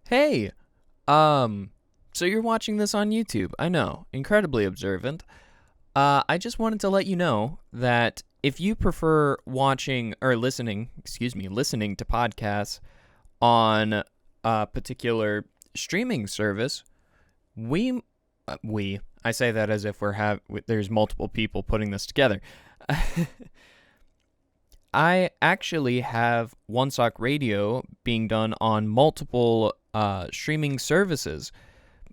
Hey, so you're watching this on YouTube. I know, incredibly observant. I just wanted to let you know that if you prefer watching or listening to podcasts on a particular streaming service, I say that as if there's multiple people putting this together. I actually have One Sock Radio being done on multiple streaming services.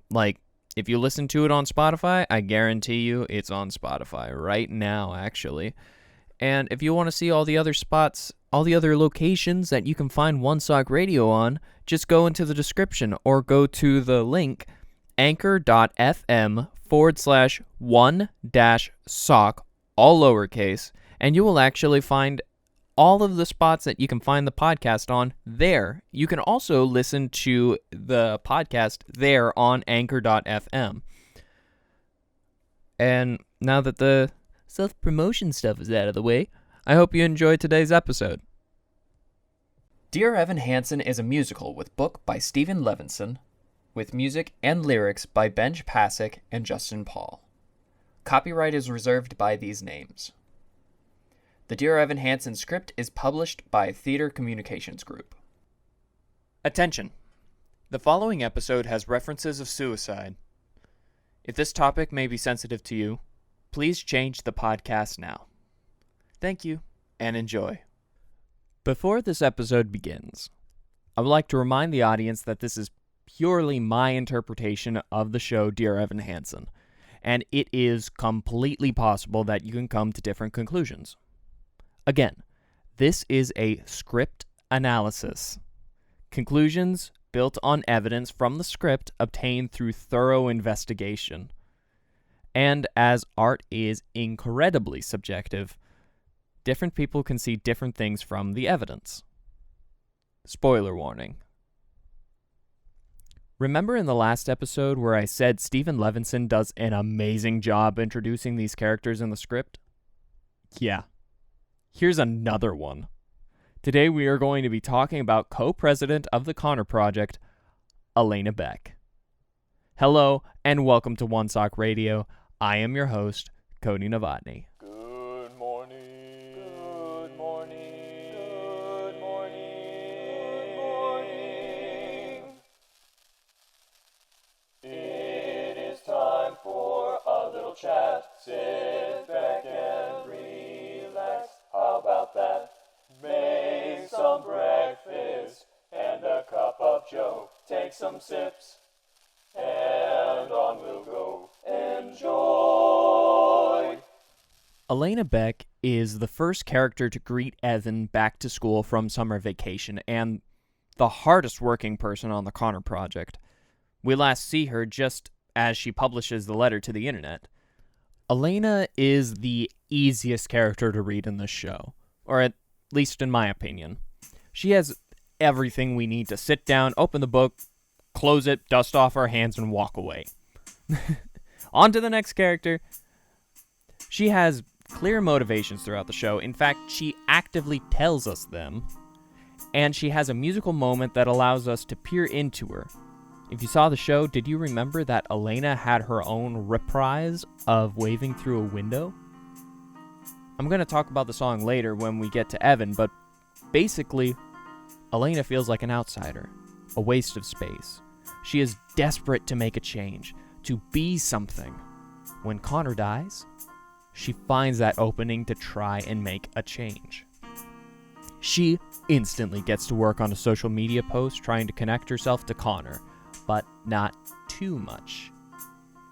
Like, if you listen to it on Spotify, I guarantee you it's on Spotify right now, actually. And if you want to see all the other spots, all the other locations that you can find One Sock Radio on, just go into the description or go to the link anchor.fm/one-sock, all lowercase, and you will actually find all of the spots that you can find the podcast on there. You can also listen to the podcast there on anchor.fm. And now that the self-promotion stuff is out of the way, I hope you enjoyed today's episode. Dear Evan Hansen is a musical with book by Stephen Levinson, with music and lyrics by Benj Pasek and Justin Paul. Copyright is reserved by these names. The Dear Evan Hansen script is published by Theater Communications Group. Attention! The following episode has references of suicide. If this topic may be sensitive to you, please change the podcast now. Thank you, and enjoy. Before this episode begins, I would like to remind the audience that this is purely my interpretation of the show Dear Evan Hansen, and it is completely possible that you can come to different conclusions. Again, this is a script analysis. Conclusions built on evidence from the script obtained through thorough investigation. And as art is incredibly subjective, different people can see different things from the evidence. Spoiler warning. Remember in the last episode where I said Stephen Levinson does an amazing job introducing these characters in the script? Yeah. Here's another one. Today we are going to be talking about co-president of the Connor Project, Alana Beck. Hello, and welcome to One Sock Radio. I am your host, Cody Novotny. Good morning. Good morning. Good morning. Good morning. It is time for a little chat. Sit back and relax. How about that? Make some breakfast and a cup of joe. Take some sips and on we'll go. Enjoy! Alana Beck is the first character to greet Evan back to school from summer vacation and the hardest working person on the Connor Project. We last see her just as she publishes the letter to the internet. Alana is the easiest character to read in this show, or at least in my opinion. She has everything we need to sit down, open the book, close it, dust off our hands, and walk away. On to the next character. She has clear motivations throughout the show. In fact, she actively tells us them. And she has a musical moment that allows us to peer into her. If you saw the show, did you remember that Alana had her own reprise of Waving Through a Window? I'm going to talk about the song later when we get to Evan, but basically, Alana feels like an outsider, a waste of space. She is desperate to make a change, to be something. When Connor dies, she finds that opening to try and make a change. She instantly gets to work on a social media post trying to connect herself to Connor, but not too much.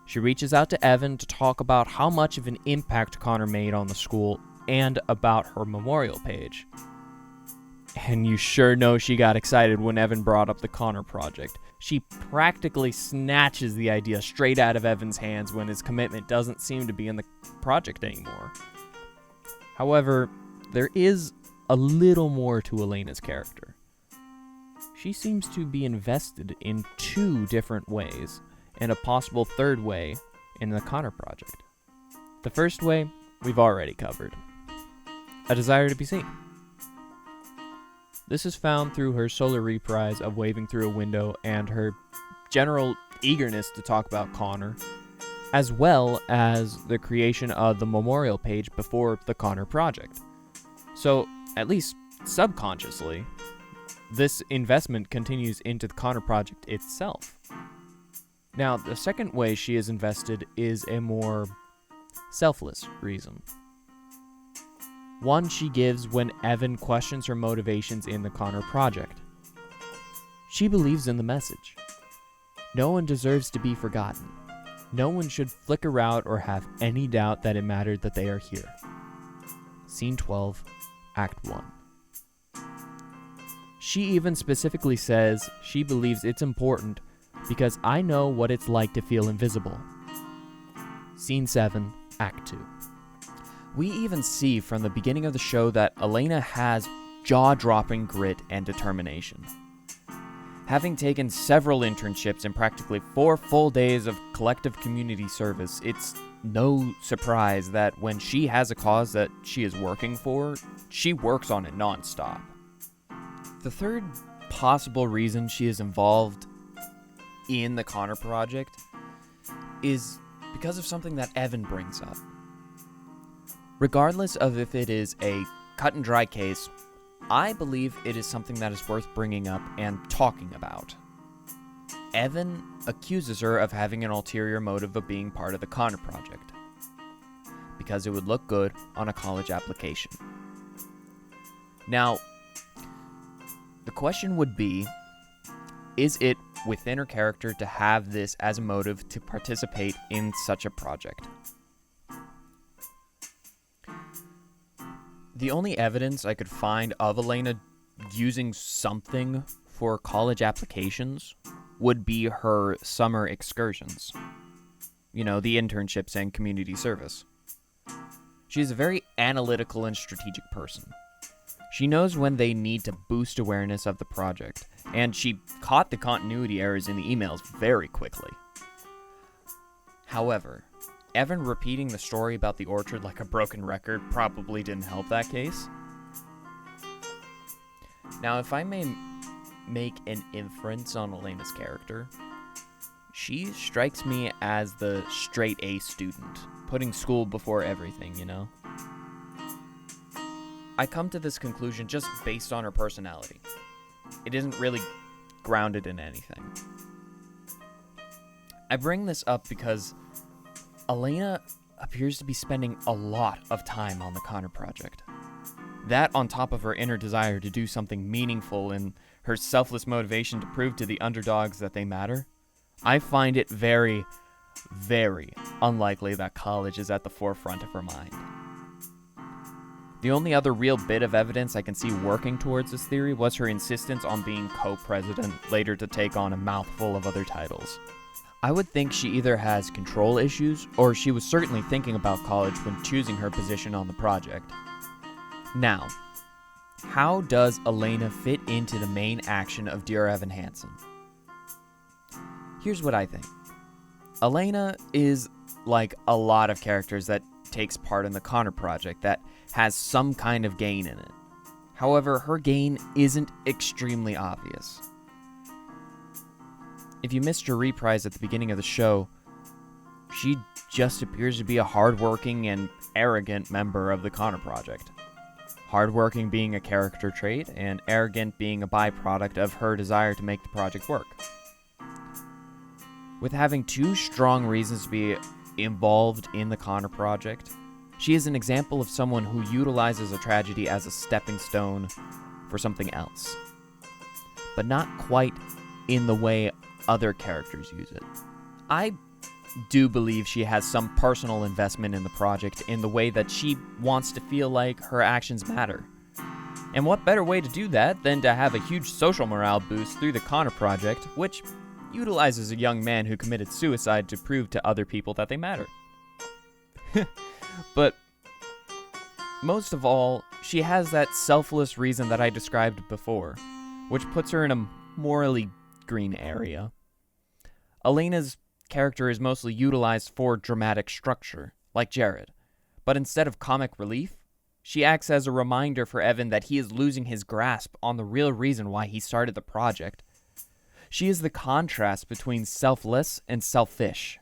She reaches out to Evan to talk about how much of an impact Connor made on the school and about her memorial page. And you sure know she got excited when Evan brought up the Connor Project. She practically snatches the idea straight out of Evan's hands when his commitment doesn't seem to be in the project anymore. However, there is a little more to Alana's character. She seems to be invested in two different ways, and a possible third way in the Connor Project. The first way, we've already covered. A desire to be seen. This is found through her solar reprise of waving through a window and her general eagerness to talk about Connor, as well as the creation of the memorial page before the Connor project. So, at least subconsciously, this investment continues into the Connor project itself. Now, the second way she is invested is a more selfless reason. One she gives when Evan questions her motivations in the Connor project. She believes in the message. No one deserves to be forgotten. No one should flicker out or have any doubt that it mattered that they are here. Scene 12, Act 1. She even specifically says she believes it's important because I know what it's like to feel invisible. Scene 7, Act 2. We even see from the beginning of the show that Alana has jaw-dropping grit and determination. Having taken several internships and practically 4 full days of collective community service, it's no surprise that when she has a cause that she is working for, she works on it nonstop. The third possible reason she is involved in the Connor project is because of something that Evan brings up. Regardless of if it is a cut and dry case, I believe it is something that is worth bringing up and talking about. Evan accuses her of having an ulterior motive of being part of the Connor project, because it would look good on a college application. Now, the question would be, is it within her character to have this as a motive to participate in such a project? The only evidence I could find of Alana using something for college applications would be her summer excursions. You know, the internships and community service. She's a very analytical and strategic person. She knows when they need to boost awareness of the project, and she caught the continuity errors in the emails very quickly. However, Evan repeating the story about the orchard like a broken record probably didn't help that case. Now, if I may make an inference on Alana's character, she strikes me as the straight A student, putting school before everything, you know? I come to this conclusion just based on her personality. It isn't really grounded in anything. I bring this up because Alana appears to be spending a lot of time on the Connor project. That, on top of her inner desire to do something meaningful and her selfless motivation to prove to the underdogs that they matter, I find it very, very unlikely that college is at the forefront of her mind. The only other real bit of evidence I can see working towards this theory was her insistence on being co-president, later to take on a mouthful of other titles. I would think she either has control issues, or she was certainly thinking about college when choosing her position on the project. Now, how does Alana fit into the main action of Dear Evan Hansen? Here's what I think. Alana is like a lot of characters that takes part in the Connor project that has some kind of gain in it. However, her gain isn't extremely obvious. If you missed her reprise at the beginning of the show, she just appears to be a hardworking and arrogant member of the Connor project. Hardworking being a character trait, and arrogant being a byproduct of her desire to make the project work. With having 2 strong reasons to be involved in the Connor project, she is an example of someone who utilizes a tragedy as a stepping stone for something else. But not quite in the way other characters use it. I do believe she has some personal investment in the project in the way that she wants to feel like her actions matter. And what better way to do that than to have a huge social morale boost through the Connor project, which utilizes a young man who committed suicide to prove to other people that they matter. But most of all, she has that selfless reason that I described before, which puts her in a morally green area. Alana's character is mostly utilized for dramatic structure, like Jared, but instead of comic relief, She acts as a reminder for Evan that he is losing his grasp on the real reason why he started the project. She is the contrast between selfless and selfish.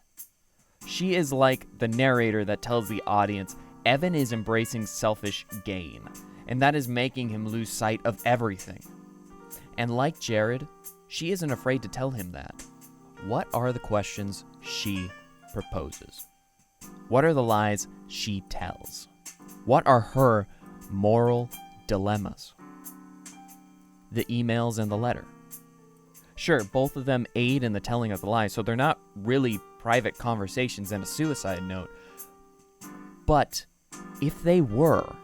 She is like the narrator that tells the audience Evan is embracing selfish gain, and that is making him lose sight of everything. And like Jared, she isn't afraid to tell him that. What are the questions she proposes? What are the lies she tells? What are her moral dilemmas? The emails and the letter. Sure, both of them aid in the telling of the lie, so they're not really private conversations and a suicide note. But if they were,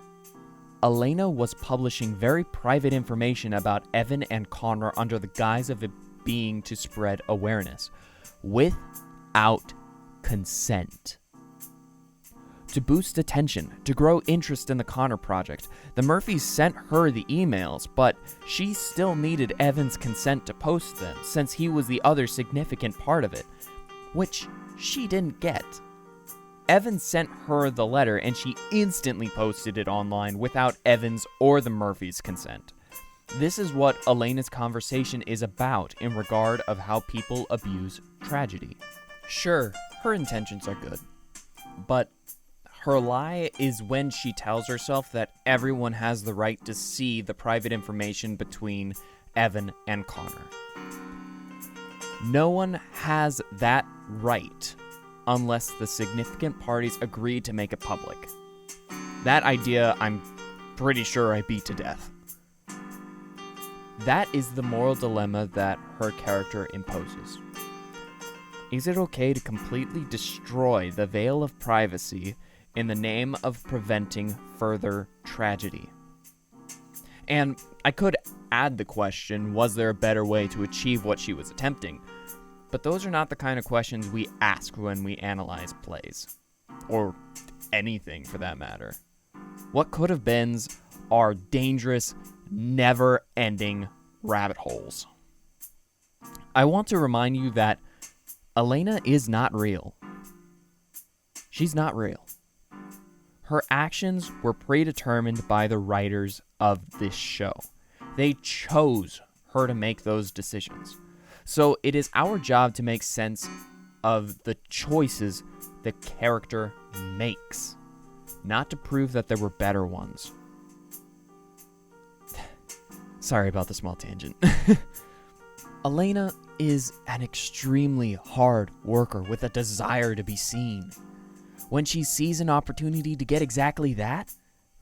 Alana was publishing very private information about Evan and Connor under the guise of it being to spread awareness, without consent. To boost attention, to grow interest in the Connor project, the Murphys sent her the emails, but she still needed Evan's consent to post them, since he was the other significant part of it, which she didn't get. Evan sent her the letter, and she instantly posted it online without Evan's or the Murphys' consent. This is what Alana's conversation is about in regard of how people abuse tragedy. Sure, her intentions are good, but her lie is when she tells herself that everyone has the right to see the private information between Evan and Connor. No one has that right unless the significant parties agree to make it public. That idea, I'm pretty sure I beat to death. That is the moral dilemma that her character imposes. Is it okay to completely destroy the veil of privacy in the name of preventing further tragedy? And I could add the question, was there a better way to achieve what she was attempting? But those are not the kind of questions we ask when we analyze plays. Or anything for that matter. What could have beens are dangerous, never-ending rabbit holes. I want to remind you that Alana is not real. She's not real. Her actions were predetermined by the writers of this show. They chose her to make those decisions. So it is our job to make sense of the choices the character makes, not to prove that there were better ones. Sorry about the small tangent. Alana is an extremely hard worker with a desire to be seen. When she sees an opportunity to get exactly that,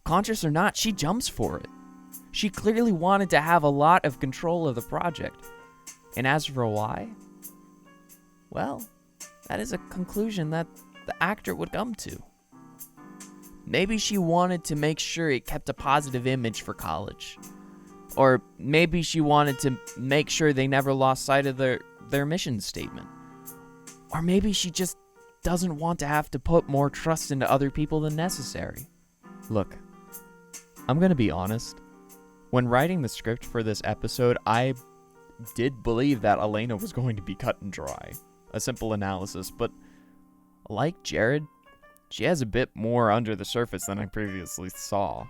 conscious or not, she jumps for it. She clearly wanted to have a lot of control of the project. And as for why, well, that is a conclusion that the actor would come to. Maybe she wanted to make sure it kept a positive image for college. Or maybe she wanted to make sure they never lost sight of their mission statement. Or maybe she just doesn't want to have to put more trust into other people than necessary. Look, I'm gonna be honest. When writing the script for this episode, I did believe that Alana was going to be cut and dry. A simple analysis, but like Jared, she has a bit more under the surface than I previously saw.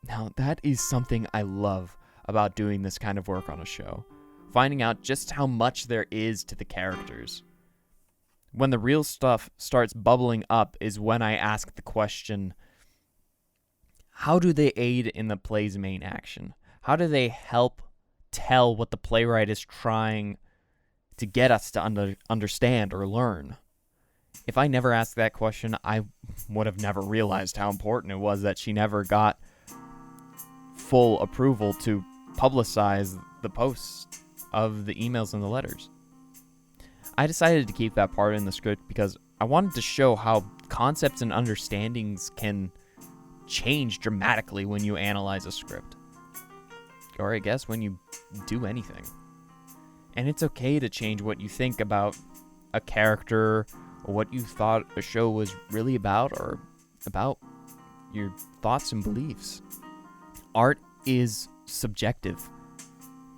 Now, that is something I love about doing this kind of work on a show. Finding out just how much there is to the characters. When the real stuff starts bubbling up is when I ask the question, how do they aid in the play's main action? How do they help tell what the playwright is trying to get us to understand or learn? If I never asked that question, I would have never realized how important it was that she never got full approval to publicize the posts of the emails and the letters. I decided to keep that part in the script because I wanted to show how concepts and understandings can change dramatically when you analyze a script. Or I guess when you do anything. And it's okay to change what you think about a character or what you thought a show was really about or about your thoughts and beliefs. Art is subjective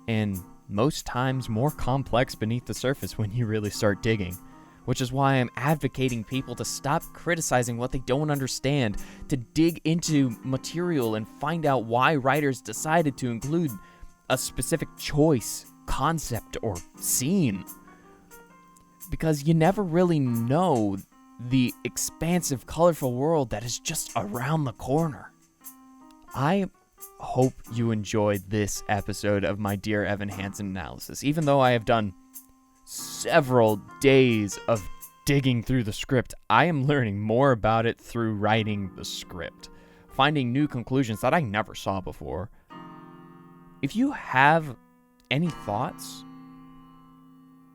and most times more complex beneath the surface when you really start digging, which is why I'm advocating people to stop criticizing what they don't understand, to dig into material and find out why writers decided to include a specific choice, concept, or scene. Because you never really know the expansive, colorful world that is just around the corner. I hope you enjoyed this episode of my Dear Evan Hansen analysis, even though I have done several days of digging through the script. I am learning more about it through writing the script, finding new conclusions that I never saw before. If you have any thoughts,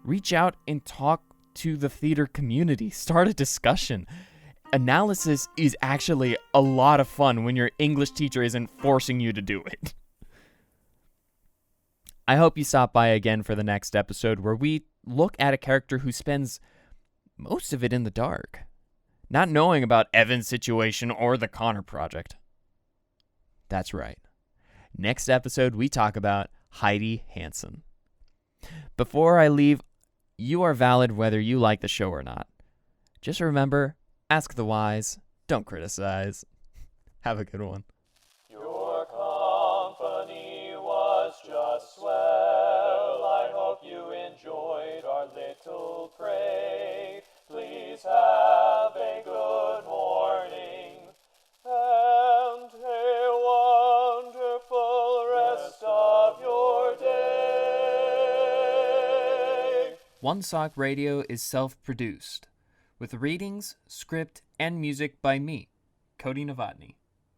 reach out and talk to the theater community. Start a discussion. Analysis is actually a lot of fun when your English teacher isn't forcing you to do it. I hope you stop by again for the next episode where we look at a character who spends most of it in the dark, not knowing about Evan's situation or the Connor Project. That's right. Next episode, we talk about Heidi Hansen. Before I leave, you are valid whether you like the show or not. Just remember, ask the wise, don't criticize. Have a good one. Your company was just swell. I hope you enjoyed our little pray. Please have a good morning and a wonderful rest of your day. One Sock Radio is self-produced, with readings, script, and music by me, Cody Novotny.